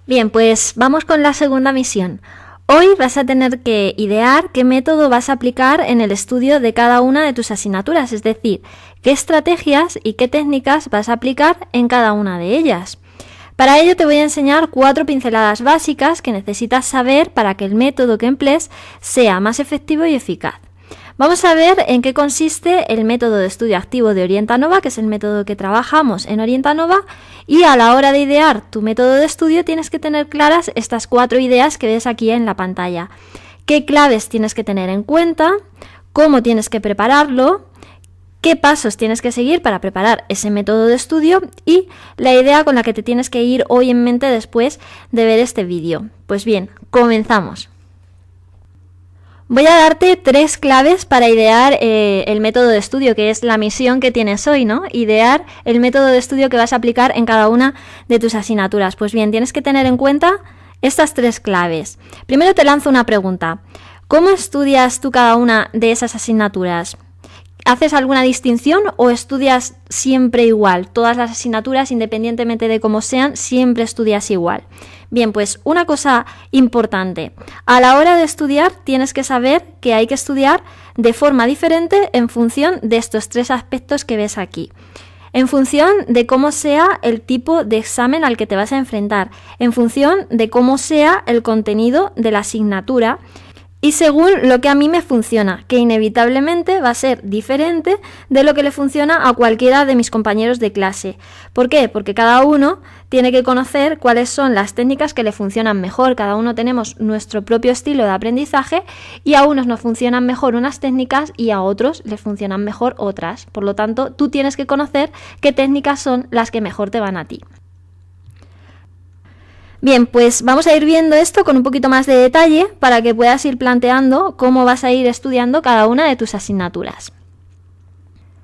Bien, pues vamos con la segunda misión. Hoy vas a tener que idear qué método vas a aplicar en el estudio de cada una de tus asignaturas, es decir, qué estrategias y qué técnicas vas a aplicar en cada una de ellas. Para ello te voy a enseñar 4 pinceladas básicas que necesitas saber para que el método que emplees sea más efectivo y eficaz. Vamos a ver en qué consiste el método de estudio activo de Orientanova, que es el método que trabajamos en Orientanova, y a la hora de idear tu método de estudio tienes que tener claras estas 4 ideas que ves aquí en la pantalla. ¿Qué claves tienes que tener en cuenta? ¿Cómo tienes que prepararlo? ¿Qué pasos tienes que seguir para preparar ese método de estudio? Y la idea con la que te tienes que ir hoy en mente después de ver este vídeo. Pues bien, comenzamos. Voy a darte 3 claves para idear el método de estudio, que es la misión que tienes hoy, ¿no? Idear el método de estudio que vas a aplicar en cada una de tus asignaturas. Pues bien, tienes que tener en cuenta estas 3 claves. Primero te lanzo una pregunta. ¿Cómo estudias tú cada una de esas asignaturas? ¿Haces alguna distinción o estudias siempre igual? Todas las asignaturas, independientemente de cómo sean, siempre estudias igual. Bien, pues una cosa importante. A la hora de estudiar tienes que saber que hay que estudiar de forma diferente en función de estos 3 aspectos que ves aquí. En función de cómo sea el tipo de examen al que te vas a enfrentar, en función de cómo sea el contenido de la asignatura, y según lo que a mí me funciona, que inevitablemente va a ser diferente de lo que le funciona a cualquiera de mis compañeros de clase. ¿Por qué? Porque cada uno tiene que conocer cuáles son las técnicas que le funcionan mejor. Cada uno tenemos nuestro propio estilo de aprendizaje y a unos nos funcionan mejor unas técnicas y a otros les funcionan mejor otras. Por lo tanto, tú tienes que conocer qué técnicas son las que mejor te van a ti. Bien, pues vamos a ir viendo esto con un poquito más de detalle para que puedas ir planteando cómo vas a ir estudiando cada una de tus asignaturas.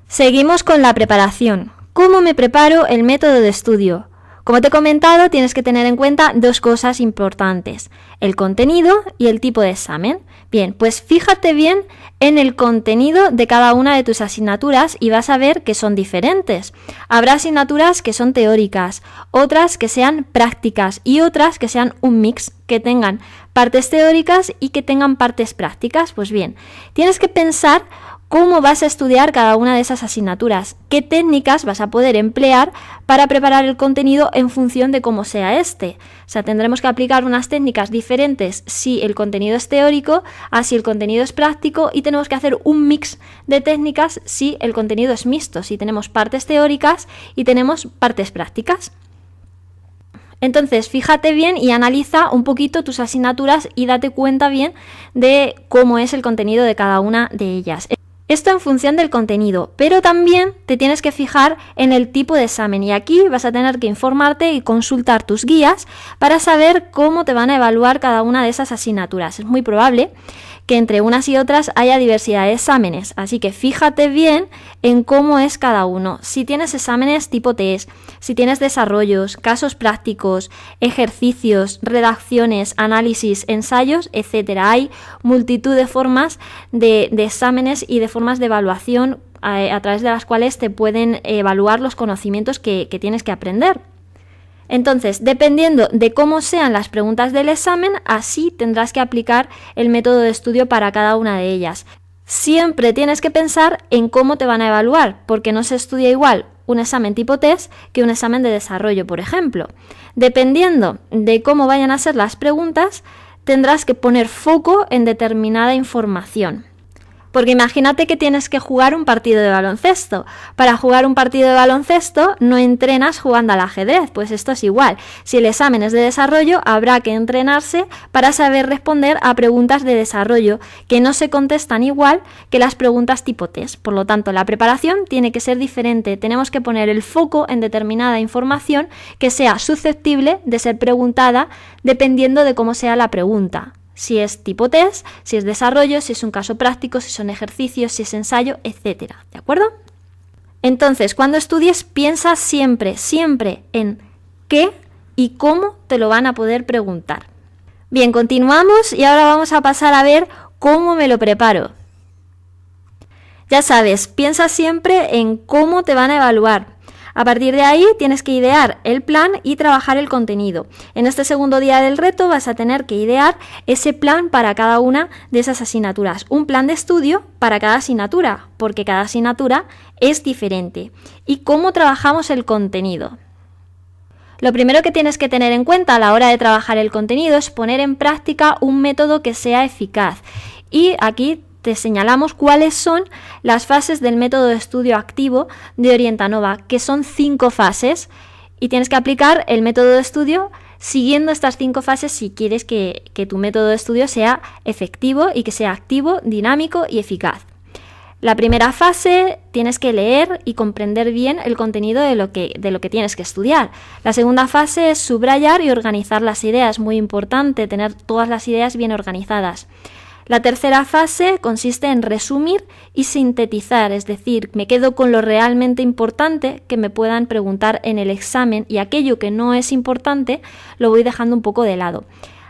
Seguimos con la preparación. ¿Cómo me preparo el método de estudio? Como te he comentado, tienes que tener en cuenta 2 cosas importantes, el contenido y el tipo de examen. Bien, pues fíjate bien en el contenido de cada una de tus asignaturas y vas a ver que son diferentes. Habrá asignaturas que son teóricas, otras que sean prácticas y otras que sean un mix, que tengan partes teóricas y que tengan partes prácticas. Pues bien, tienes que pensar cómo vas a estudiar cada una de esas asignaturas, qué técnicas vas a poder emplear para preparar el contenido en función de cómo sea este. O sea, tendremos que aplicar unas técnicas diferentes si el contenido es teórico, a si el contenido es práctico, y tenemos que hacer un mix de técnicas si el contenido es mixto, si tenemos partes teóricas y tenemos partes prácticas. Entonces, fíjate bien y analiza un poquito tus asignaturas y date cuenta bien de cómo es el contenido de cada una de ellas. Esto en función del contenido, pero también te tienes que fijar en el tipo de examen y aquí vas a tener que informarte y consultar tus guías para saber cómo te van a evaluar cada una de esas asignaturas. Es muy probable que entre unas y otras haya diversidad de exámenes, así que fíjate bien en cómo es cada uno. Si tienes exámenes tipo test, si tienes desarrollos, casos prácticos, ejercicios, redacciones, análisis, ensayos, etcétera. Hay multitud de formas de exámenes y de formas de evaluación a través de las cuales te pueden evaluar los conocimientos que tienes que aprender. Entonces, dependiendo de cómo sean las preguntas del examen, así tendrás que aplicar el método de estudio para cada una de ellas. Siempre tienes que pensar en cómo te van a evaluar, porque no se estudia igual un examen tipo test que un examen de desarrollo, por ejemplo. Dependiendo de cómo vayan a ser las preguntas, tendrás que poner foco en determinada información. Porque imagínate que tienes que jugar un partido de baloncesto. Para jugar un partido de baloncesto no entrenas jugando al ajedrez, pues esto es igual. Si el examen es de desarrollo, habrá que entrenarse para saber responder a preguntas de desarrollo que no se contestan igual que las preguntas tipo test. Por lo tanto, la preparación tiene que ser diferente. Tenemos que poner el foco en determinada información que sea susceptible de ser preguntada dependiendo de cómo sea la pregunta. Si es tipo test, si es desarrollo, si es un caso práctico, si son ejercicios, si es ensayo, etc. ¿De acuerdo? Entonces, cuando estudies, piensa siempre en qué y cómo te lo van a poder preguntar. Bien, continuamos y ahora vamos a pasar a ver cómo me lo preparo. Ya sabes, piensa siempre en cómo te van a evaluar. A partir de ahí tienes que idear el plan y trabajar el contenido. En este segundo día del reto vas a tener que idear ese plan para cada una de esas asignaturas. Un plan de estudio para cada asignatura, porque cada asignatura es diferente. ¿Y cómo trabajamos el contenido? Lo primero que tienes que tener en cuenta a la hora de trabajar el contenido es poner en práctica un método que sea eficaz. Y aquí te señalamos cuáles son las fases del método de estudio activo de Orientanova, que son 5 fases, y tienes que aplicar el método de estudio siguiendo estas 5 fases si quieres que tu método de estudio sea efectivo y que sea activo, dinámico y eficaz. La primera fase, tienes que leer y comprender bien el contenido de lo que tienes que estudiar. La segunda fase es subrayar y organizar las ideas, muy importante tener todas las ideas bien organizadas. La tercera fase consiste en resumir y sintetizar, es decir, me quedo con lo realmente importante que me puedan preguntar en el examen y aquello que no es importante lo voy dejando un poco de lado.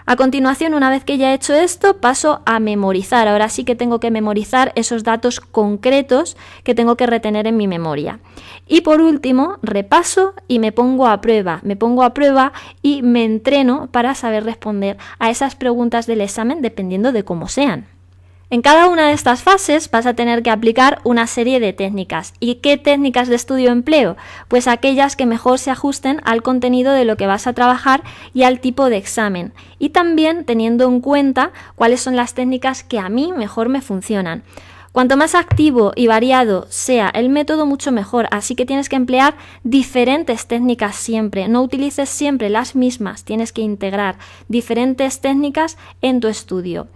A continuación, una vez que ya he hecho esto, paso a memorizar. Ahora sí que tengo que memorizar esos datos concretos que tengo que retener en mi memoria. Y por último, repaso y me pongo a prueba. Me pongo a prueba y me entreno para saber responder a esas preguntas del examen dependiendo de cómo sean. En cada una de estas fases vas a tener que aplicar una serie de técnicas. ¿Y qué técnicas de estudio empleo? Pues aquellas que mejor se ajusten al contenido de lo que vas a trabajar y al tipo de examen. Y también teniendo en cuenta cuáles son las técnicas que a mí mejor me funcionan. Cuanto más activo y variado sea el método, mucho mejor. Así que tienes que emplear diferentes técnicas siempre. No utilices siempre las mismas. Tienes que integrar diferentes técnicas en tu estudio.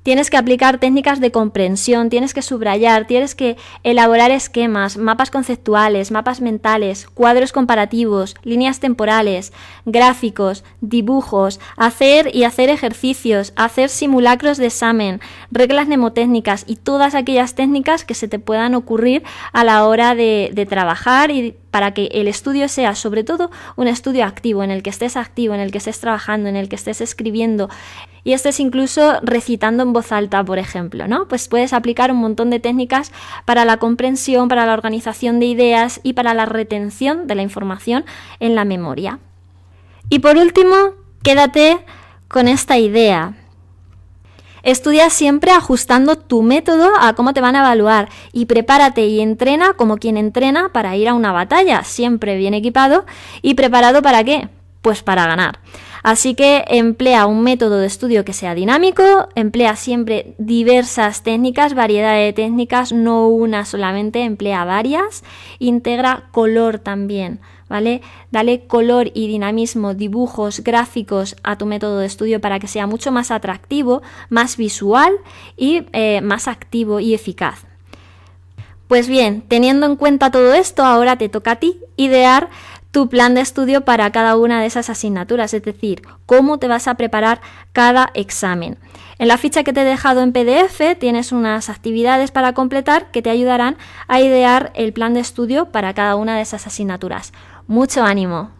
Tienes que aplicar técnicas de comprensión, tienes que subrayar, tienes que elaborar esquemas, mapas conceptuales, mapas mentales, cuadros comparativos, líneas temporales, gráficos, dibujos, hacer ejercicios, hacer simulacros de examen, reglas mnemotécnicas y todas aquellas técnicas que se te puedan ocurrir a la hora de trabajar y para que el estudio sea sobre todo un estudio activo, en el que estés activo, en el que estés trabajando, en el que estés escribiendo y estés incluso recitando en voz alta, por ejemplo, ¿no? Pues puedes aplicar un montón de técnicas para la comprensión, para la organización de ideas y para la retención de la información en la memoria. Y por último, quédate con esta idea. Estudia siempre ajustando tu método a cómo te van a evaluar y prepárate y entrena como quien entrena para ir a una batalla, siempre bien equipado y preparado ¿para qué? Pues para ganar. Así que emplea un método de estudio que sea dinámico, emplea siempre diversas técnicas, variedad de técnicas, no una solamente, emplea varias, integra color también, ¿vale? Dale color y dinamismo, dibujos, gráficos a tu método de estudio para que sea mucho más atractivo, más visual y más activo y eficaz. Pues bien, teniendo en cuenta todo esto, ahora te toca a ti idear tu plan de estudio para cada una de esas asignaturas, es decir, cómo te vas a preparar cada examen. En la ficha que te he dejado en PDF tienes unas actividades para completar que te ayudarán a idear el plan de estudio para cada una de esas asignaturas. ¡Mucho ánimo!